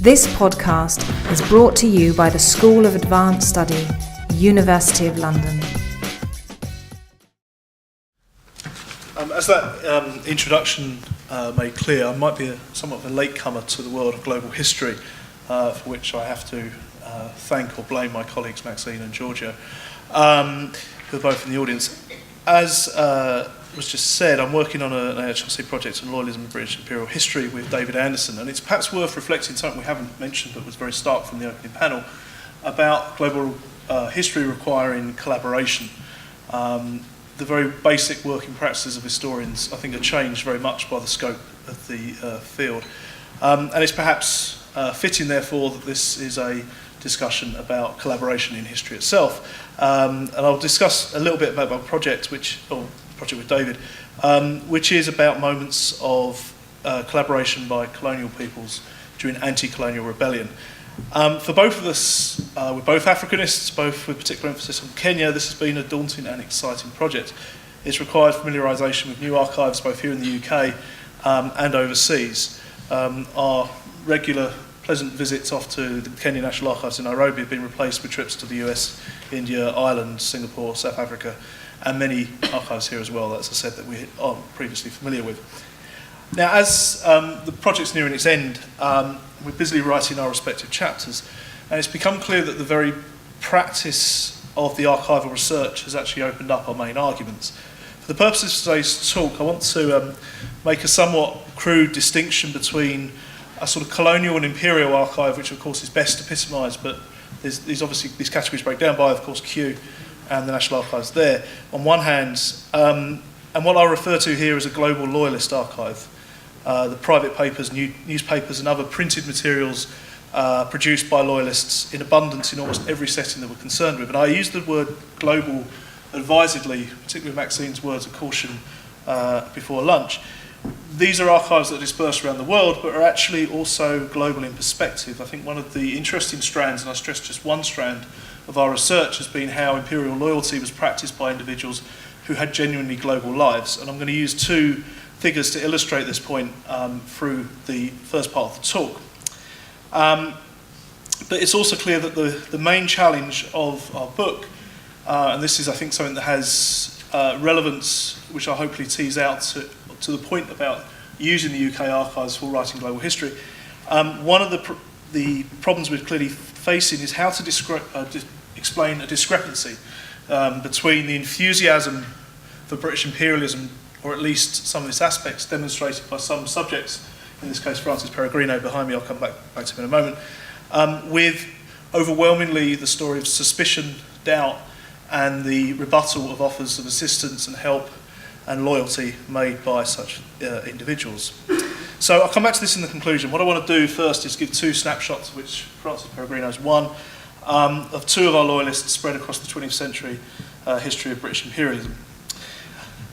This podcast is brought to you by the School of Advanced Study, University of London. As that introduction made clear, I might be somewhat of a latecomer to the world of global history, for which I have to thank or blame my colleagues Maxine and Georgia, who are both in the audience. As was just said, I'm working on an HRC project on loyalism and British imperial history with David Anderson, and it's perhaps worth reflecting something we haven't mentioned but was very stark from the opening panel about global history requiring collaboration. The very basic working practices of historians, I think, are changed very much by the scope of the field. And it's perhaps fitting, therefore, that this is a discussion about collaboration in history itself. And I'll discuss a little bit about my project, project with David, which is about moments of collaboration by colonial peoples during anti-colonial rebellion. For both of us, we're both Africanists, both with particular emphasis on Kenya. This has been a daunting and exciting project. It's required familiarisation with new archives both here in the UK and overseas. Our regular pleasant visits off to the Kenya National Archives in Nairobi have been replaced with trips to the US, India, Ireland, Singapore, South Africa, and many archives here as well, as I said, that we aren't previously familiar with. Now, as the project's nearing its end, we're busily writing our respective chapters, and it's become clear that the very practice of the archival research has actually opened up our main arguments. For the purposes of today's talk, I want to make a somewhat crude distinction between a sort of colonial and imperial archive, which of course is best epitomised, but these categories break down by, of course, Kew and the National Archives there, on one hand, and what I refer to here as a global loyalist archive. The private papers, newspapers and other printed materials produced by loyalists in abundance in almost every setting that we're concerned with. And I use the word global advisedly, particularly Maxine's words of caution before lunch. These are archives that are dispersed around the world, but are actually also global in perspective. I think one of the interesting strands, and I stress just one strand, of our research has been how imperial loyalty was practiced by individuals who had genuinely global lives. And I'm going to use two figures to illustrate this point through the first part of the talk. But it's also clear that the main challenge of our book, and this is, I think, something that has relevance, which I'll hopefully tease out to the point about using the UK archives for writing global history. One of the problems we're clearly facing is how to explain a discrepancy between the enthusiasm for British imperialism, or at least some of its aspects demonstrated by some subjects, in this case Francis Peregrino behind me, I'll come back to him in a moment, with overwhelmingly the story of suspicion, doubt, and the rebuttal of offers of assistance and help and loyalty made by such individuals. So I'll come back to this in the conclusion. What I want to do first is give two snapshots, of which Francis Peregrino is one, of two of our loyalists spread across the 20th century history of British imperialism.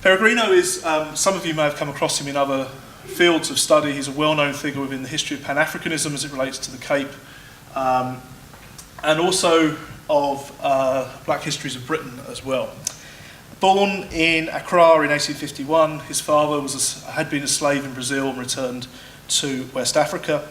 Peregrino is, some of you may have come across him in other fields of study. He's a well-known figure within the history of Pan-Africanism as it relates to the Cape, and also of black histories of Britain as well. Born in Accra in 1851, his father had been a slave in Brazil and returned to West Africa.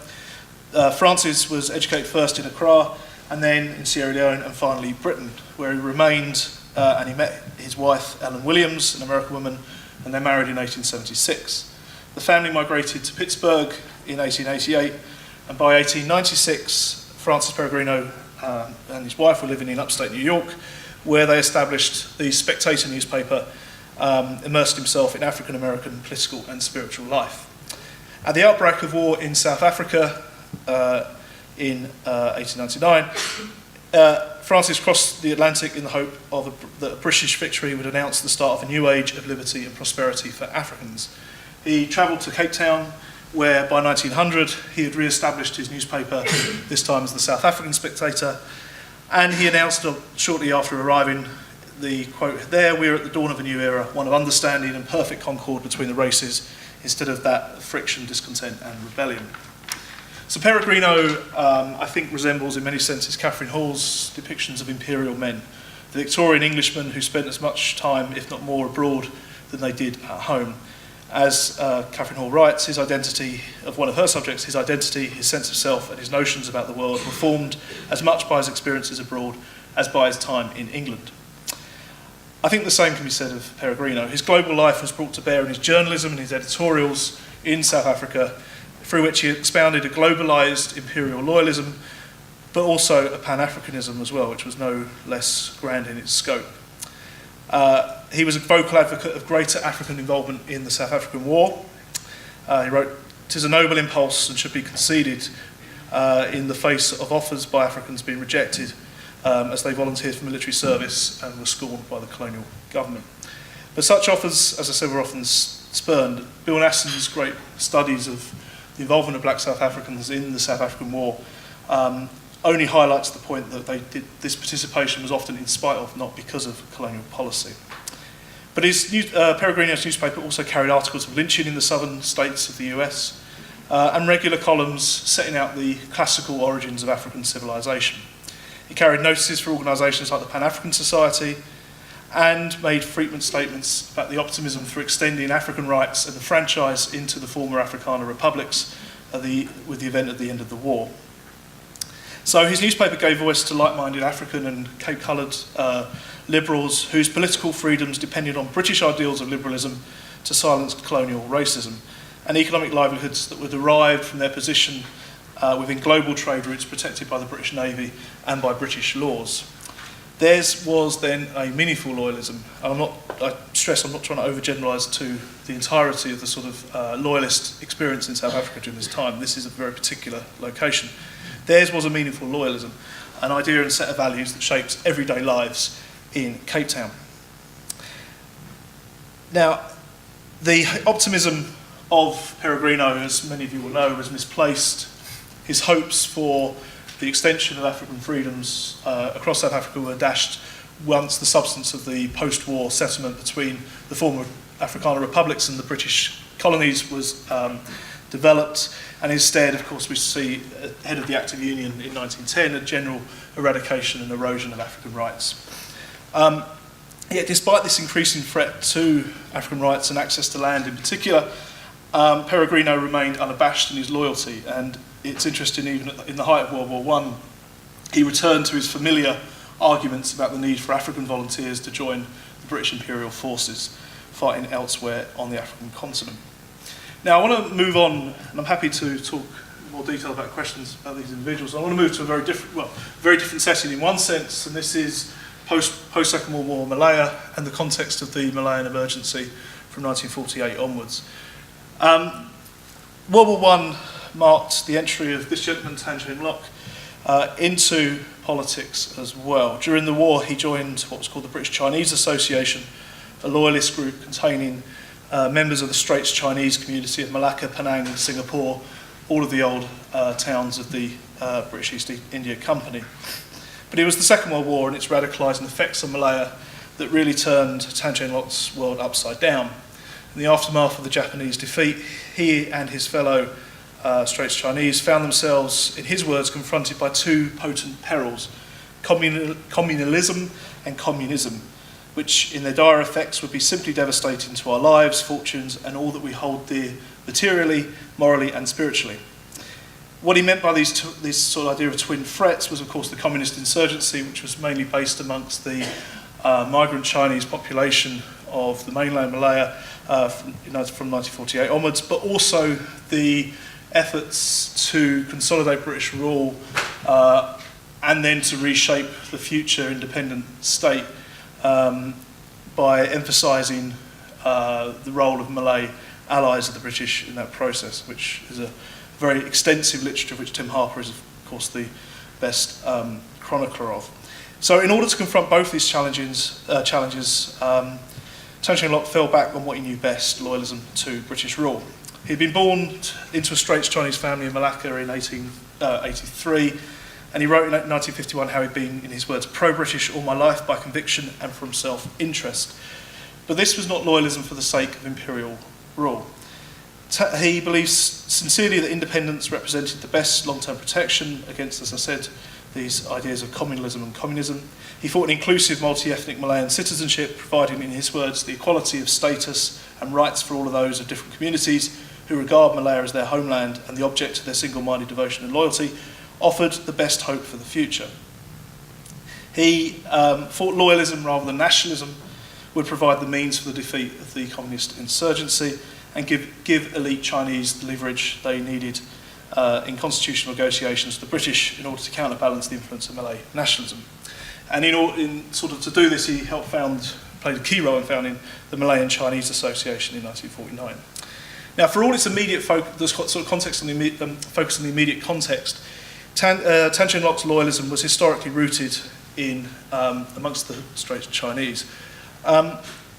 Francis was educated first in Accra and then in Sierra Leone and finally Britain, where he remained and he met his wife Ellen Williams, an American woman, and they married in 1876. The family migrated to Pittsburgh in 1888, and by 1896 Francis Peregrino and his wife were living in upstate New York, where they established the Spectator newspaper, immersed himself in African American political and spiritual life. At the outbreak of war in South Africa in 1899, Francis crossed the Atlantic in the hope that a British victory would announce the start of a new age of liberty and prosperity for Africans. He travelled to Cape Town, where by 1900 he had re-established his newspaper, this time as the South African Spectator, and he announced shortly after arriving the quote, "There we are at the dawn of a new era, one of understanding and perfect concord between the races, instead of that friction, discontent and rebellion." So Peregrino, I think, resembles in many senses Catherine Hall's depictions of imperial men, the Victorian Englishmen who spent as much time, if not more, abroad than they did at home. As Catherine Hall writes, his identity, of one of her subjects, his identity, his sense of self and his notions about the world were formed as much by his experiences abroad as by his time in England. I think the same can be said of Peregrino. His global life was brought to bear in his journalism and his editorials in South Africa, through which he expounded a globalised imperial loyalism, but also a Pan-Africanism as well, which was no less grand in its scope. He was a vocal advocate of greater African involvement in the South African War. He wrote, "'Tis a noble impulse and should be conceded in the face of offers by Africans being rejected as they volunteered for military service and were scorned by the colonial government." But such offers, as I said, were often spurned. Bill Nasson's great studies of the involvement of black South Africans in the South African War only highlights the point that this participation was often in spite of, not because of, colonial policy. But Peregrino's newspaper also carried articles of lynching in the southern states of the US and regular columns setting out the classical origins of African civilization. He carried notices for organisations like the Pan-African Society and made frequent statements about the optimism for extending African rights and the franchise into the former Afrikaner republics with the event at the end of the war. So his newspaper gave voice to like-minded African and Cape-coloured liberals whose political freedoms depended on British ideals of liberalism to silence colonial racism, and economic livelihoods that were derived from their position within global trade routes protected by the British Navy and by British laws. Theirs was then a meaningful loyalism. I stress I'm not trying to overgeneralise to the entirety of the sort of loyalist experience in South Africa during this time. This is a very particular location. Theirs was a meaningful loyalism, an idea and set of values that shaped everyday lives in Cape Town. Now, the optimism of Peregrino, as many of you will know, was misplaced. His hopes for the extension of African freedoms across South Africa were dashed once the substance of the post-war settlement between the former Afrikaner republics and the British colonies was developed, and instead, of course, we see, ahead of the Act of Union in 1910, a general eradication and erosion of African rights. Yet, despite this increasing threat to African rights and access to land in particular, Peregrino remained unabashed in his loyalty, and it's interesting, even in the height of World War I, he returned to his familiar arguments about the need for African volunteers to join the British Imperial forces fighting elsewhere on the African continent. Now, I want to move on, and I'm happy to talk in more detail about questions about these individuals. I want to move to a very different setting in one sense, and this is post-Second World War Malaya and the context of the Malayan emergency from 1948 onwards. World War I marked the entry of this gentleman, Tanjung Lok, into politics as well. During the war, he joined what was called the British Chinese Association, a loyalist group containing members of the Straits Chinese community of Malacca, Penang, Singapore, all of the old towns of the British East India Company. But it was the Second World War and its radicalising effects on Malaya that really turned Tanjung Lok's world upside down. In the aftermath of the Japanese defeat, he and his fellow Straits Chinese found themselves, in his words, confronted by two potent perils, communalism and communism, which in their dire effects would be simply devastating to our lives, fortunes, and all that we hold dear materially, morally, and spiritually. What he meant by this sort of idea of twin threats was, of course, the communist insurgency, which was mainly based amongst the migrant Chinese population of the mainland Malaya from 1948 onwards, but also the efforts to consolidate British rule and then to reshape the future independent state by emphasising the role of Malay allies of the British in that process, which is a very extensive literature of which Tim Harper is, of course, the best chronicler of. So in order to confront both these challenges, Tanjung Lok fell back on what he knew best, loyalism to British rule. He'd been born into a Straits Chinese family in Malacca in 1883, and he wrote in 1951 how he'd been, in his words, pro-British all my life by conviction and from self-interest. But this was not loyalism for the sake of imperial rule. He believes sincerely that independence represented the best long-term protection against, as I said, these ideas of communalism and communism. He fought an inclusive multi-ethnic Malayan citizenship, providing, in his words, the equality of status and rights for all of those of different communities who regard Malaya as their homeland and the object of their single-minded devotion and loyalty, offered the best hope for the future. He thought loyalism rather than nationalism would provide the means for the defeat of the communist insurgency and give elite Chinese the leverage they needed in constitutional negotiations with the British in order to counterbalance the influence of Malay nationalism. And in sort of to do this, he played a key role in founding the Malayan Chinese Association in 1949. Now, for all its immediate focus on the immediate context, Tan Cheng Loc's loyalism was historically rooted in amongst the Straits Chinese.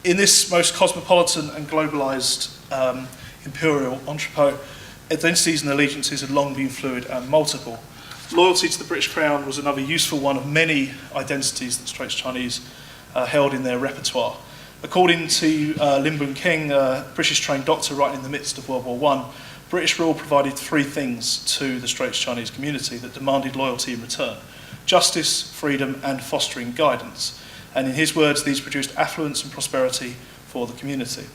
In this most cosmopolitan and globalised imperial entrepot, identities and allegiances had long been fluid and multiple. Loyalty to the British Crown was another useful one of many identities that Straits Chinese held in their repertoire. According to Lim Boon Keng, a British-trained doctor writing in the midst of World War I, British rule provided three things to the Straits Chinese community that demanded loyalty in return: justice, freedom, and fostering guidance. And in his words, these produced affluence and prosperity for the community.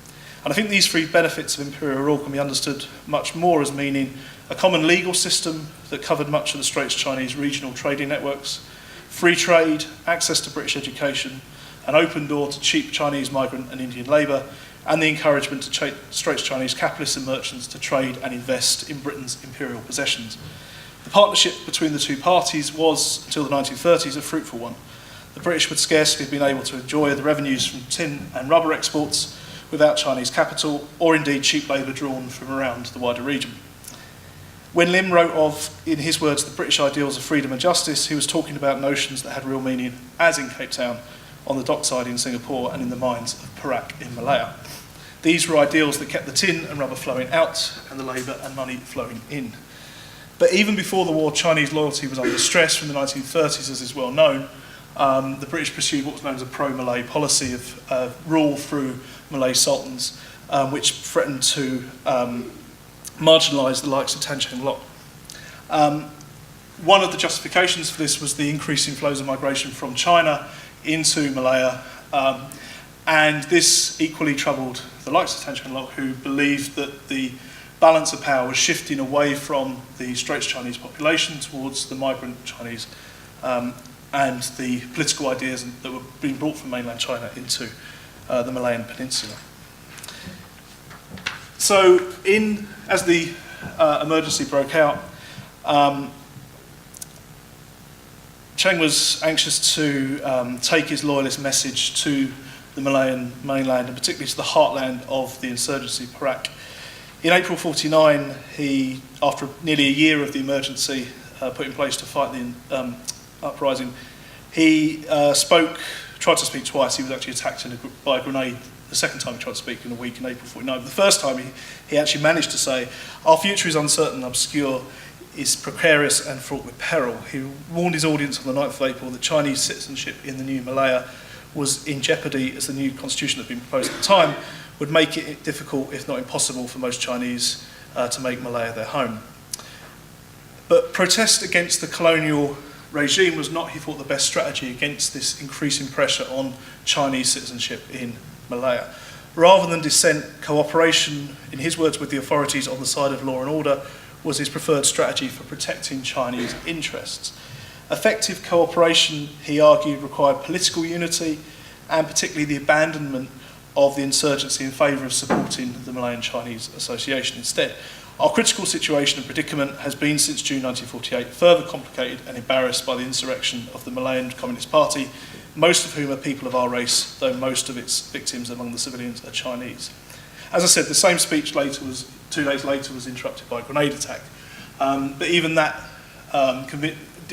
And I think these three benefits of imperial rule can be understood much more as meaning a common legal system that covered much of the Straits Chinese regional trading networks, free trade, access to British education, an open door to cheap Chinese migrant and Indian labour, and the encouragement to Straits Chinese capitalists and merchants to trade and invest in Britain's imperial possessions. The partnership between the two parties was, until the 1930s, a fruitful one. The British would scarcely have been able to enjoy the revenues from tin and rubber exports without Chinese capital, or indeed cheap labour drawn from around the wider region. When Lim wrote of, in his words, the British ideals of freedom and justice, he was talking about notions that had real meaning, as in Cape Town, on the dockside in Singapore, and in the mines of Perak in Malaya. These were ideals that kept the tin and rubber flowing out and the labour and money flowing in. But even before the war, Chinese loyalty was under stress. From the 1930s, as is well known. The British pursued what was known as a pro-Malay policy of rule through Malay sultans, which threatened to marginalise the likes of Tan Cheng Loc. One of the justifications for this was the increasing flows of migration from China into Malaya, and this equally troubled the likes of Tan Cheng Loc, who believed that the balance of power was shifting away from the Straits Chinese population towards the migrant Chinese and the political ideas that were being brought from mainland China into the Malayan Peninsula. So, as the emergency broke out, Cheng was anxious to take his loyalist message to the Malayan mainland, and particularly to the heartland of the insurgency, Perak. In April 1949, he, after nearly a year of the emergency put in place to fight the uprising, he tried to speak twice. He was actually attacked by a grenade the second time he tried to speak in a week in April 1949. The first time he actually managed to say, "Our future is uncertain and obscure, is precarious and fraught with peril." He warned his audience on the 9th of April that Chinese citizenship in the new Malaya was in jeopardy, as the new constitution that had been proposed at the time would make it difficult, if not impossible, for most Chinese to make Malaya their home. But protest against the colonial regime was not, he thought, the best strategy against this increasing pressure on Chinese citizenship in Malaya. Rather than dissent, cooperation, in his words, with the authorities on the side of law and order was his preferred strategy for protecting Chinese interests. Effective cooperation, he argued, required political unity and particularly the abandonment of the insurgency in favour of supporting the Malayan Chinese Association instead. Our critical situation and predicament has been since June 1948 further complicated and embarrassed by the insurrection of the Malayan Communist Party, most of whom are people of our race, though most of its victims among the civilians are Chinese. As I said, the same speech 2 days later was interrupted by a grenade attack. But even that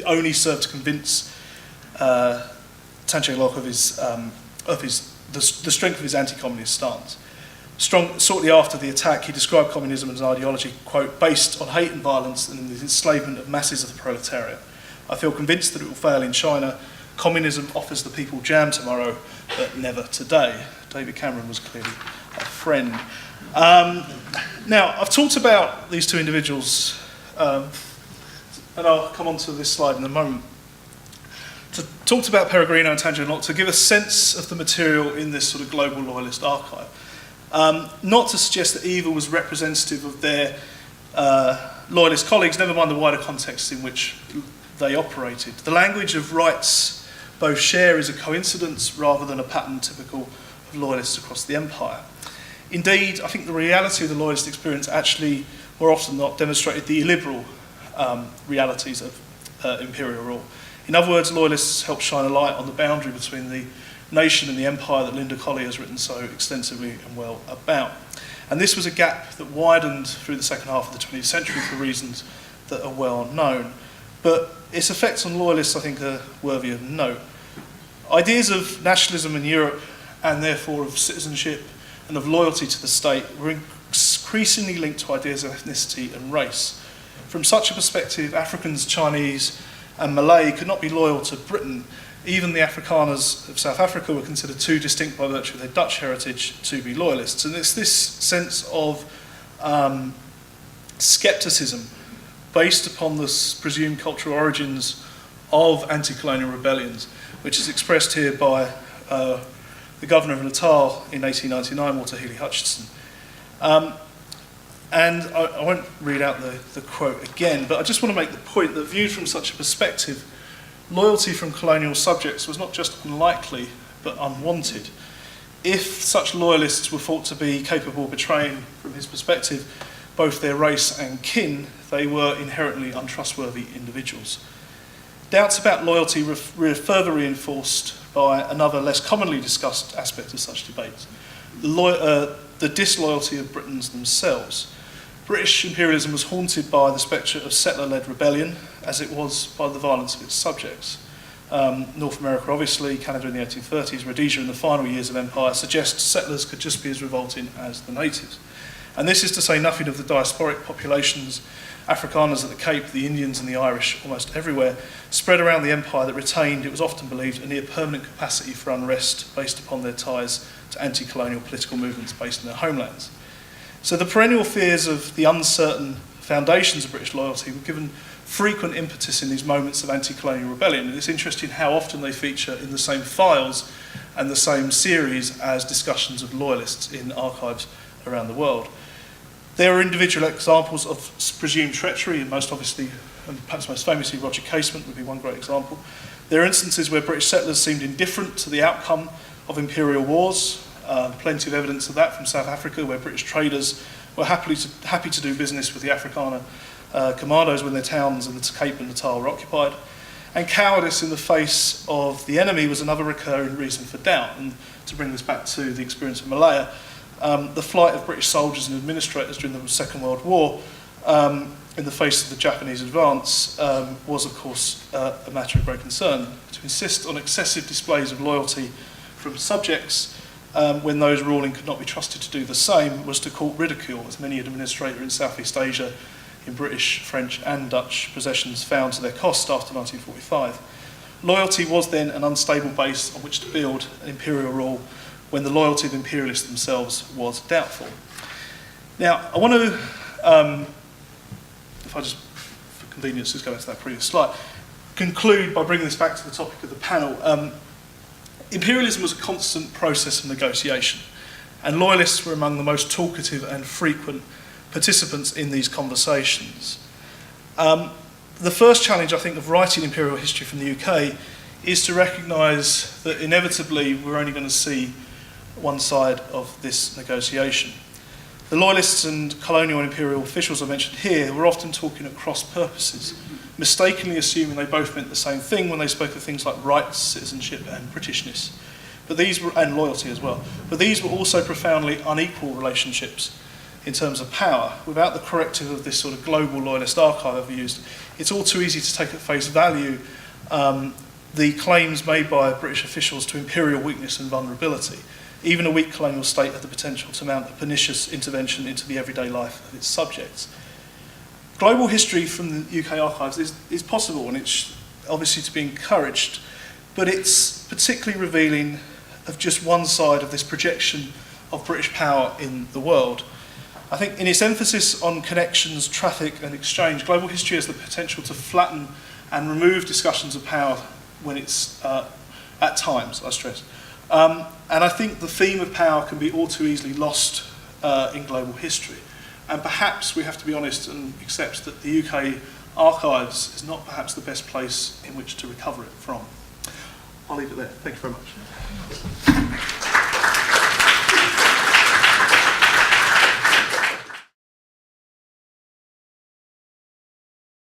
only served to convince Tan Cheng Loc of the strength of his anti-communist stance. Shortly after the attack, he described communism as an ideology, quote, based on hate and violence and the enslavement of masses of the proletariat. I feel convinced that it will fail in China. Communism offers the people jam tomorrow, but never today. David Cameron was clearly a friend. Now, I've talked about these two individuals, and I'll come on to this slide in a moment. talked about Peregrino and Tangier Locke to give a sense of the material in this sort of global loyalist archive. Not to suggest that either was representative of their loyalist colleagues, never mind the wider context in which they operated. The language of rights both share is a coincidence rather than a pattern typical of loyalists across the empire. Indeed, I think the reality of the loyalist experience actually, more often than not, demonstrated the illiberal realities of imperial rule. In other words, loyalists helped shine a light on the boundary between the nation and the empire that Linda Colley has written so extensively and well about. And this was a gap that widened through the second half of the 20th century for reasons that are well known. But its effects on loyalists, I think, are worthy of note. Ideas of nationalism in Europe, and therefore of citizenship and of loyalty to the state, were increasingly linked to ideas of ethnicity and race. From such a perspective, Africans, Chinese, and Malay could not be loyal to Britain. Even the Afrikaners of South Africa were considered too distinct by virtue of their Dutch heritage to be loyalists. And it's this sense of scepticism based upon the presumed cultural origins of anti-colonial rebellions, which is expressed here by the governor of Natal in 1899, Walter Healy Hutchinson. And I won't read out the quote again, but I just want to make the point that viewed from such a perspective, loyalty from colonial subjects was not just unlikely, but unwanted. If such loyalists were thought to be capable of betraying, from his perspective, both their race and kin, they were inherently untrustworthy individuals. Doubts about loyalty were further reinforced by another less commonly discussed aspect of such debates, the disloyalty of Britons themselves. British imperialism was haunted by the spectre of settler-led rebellion, as it was by the violence of its subjects. North America, obviously, Canada in the 1830s, Rhodesia in the final years of empire, suggests settlers could just be as revolting as the natives. And this is to say nothing of the diasporic populations, Afrikaners at the Cape, the Indians and the Irish almost everywhere, spread around the empire that retained, it was often believed, a near permanent capacity for unrest based upon their ties to anti-colonial political movements based in their homelands. So the perennial fears of the uncertain foundations of British loyalty were given frequent impetus in these moments of anti-colonial rebellion. And it's interesting how often they feature in the same files and the same series as discussions of loyalists in archives around the world. There are individual examples of presumed treachery, and most obviously, and perhaps most famously, Roger Casement would be one great example. There are instances where British settlers seemed indifferent to the outcome of imperial wars. Plenty of evidence of that from South Africa, where British traders were happy to do business with the Afrikaner commandos when their towns in the Cape and Natal were occupied. And cowardice in the face of the enemy was another recurring reason for doubt. And to bring this back to the experience of Malaya, the flight of British soldiers and administrators during the Second World War in the face of the Japanese advance was, of course, a matter of great concern. To insist on excessive displays of loyalty from subjects when those ruling could not be trusted to do the same was to court ridicule, as many administrators in Southeast Asia, in British, French and Dutch possessions found to their cost after 1945. Loyalty was then an unstable base on which to build an imperial rule when the loyalty of the imperialists themselves was doubtful. Now, I want to, if I just, for convenience, just go into that previous slide, conclude by bringing this back to the topic of the panel. Imperialism was a constant process of negotiation, and loyalists were among the most talkative and frequent participants in these conversations. The first challenge, I think, of writing imperial history from the UK is to recognise that inevitably we're only going to see one side of this negotiation. The loyalists and colonial and imperial officials I mentioned here were often talking at cross purposes, mistakenly assuming they both meant the same thing when they spoke of things like rights, citizenship and Britishness, and loyalty as well. But these were also profoundly unequal relationships in terms of power. Without the corrective of this sort of global loyalist archive I've used, it's all too easy to take at face value the claims made by British officials to imperial weakness and vulnerability. Even a weak colonial state had the potential to mount a pernicious intervention into the everyday life of its subjects. Global history from the UK archives is possible, and it's obviously to be encouraged, but it's particularly revealing of just one side of this projection of British power in the world. I think in its emphasis on connections, traffic and exchange, global history has the potential to flatten and remove discussions of power when it's, at times, I stress. And I think the theme of power can be all too easily lost in global history. And perhaps we have to be honest and accept that the UK archives is not perhaps the best place in which to recover it from. I'll leave it there. Thank you very much.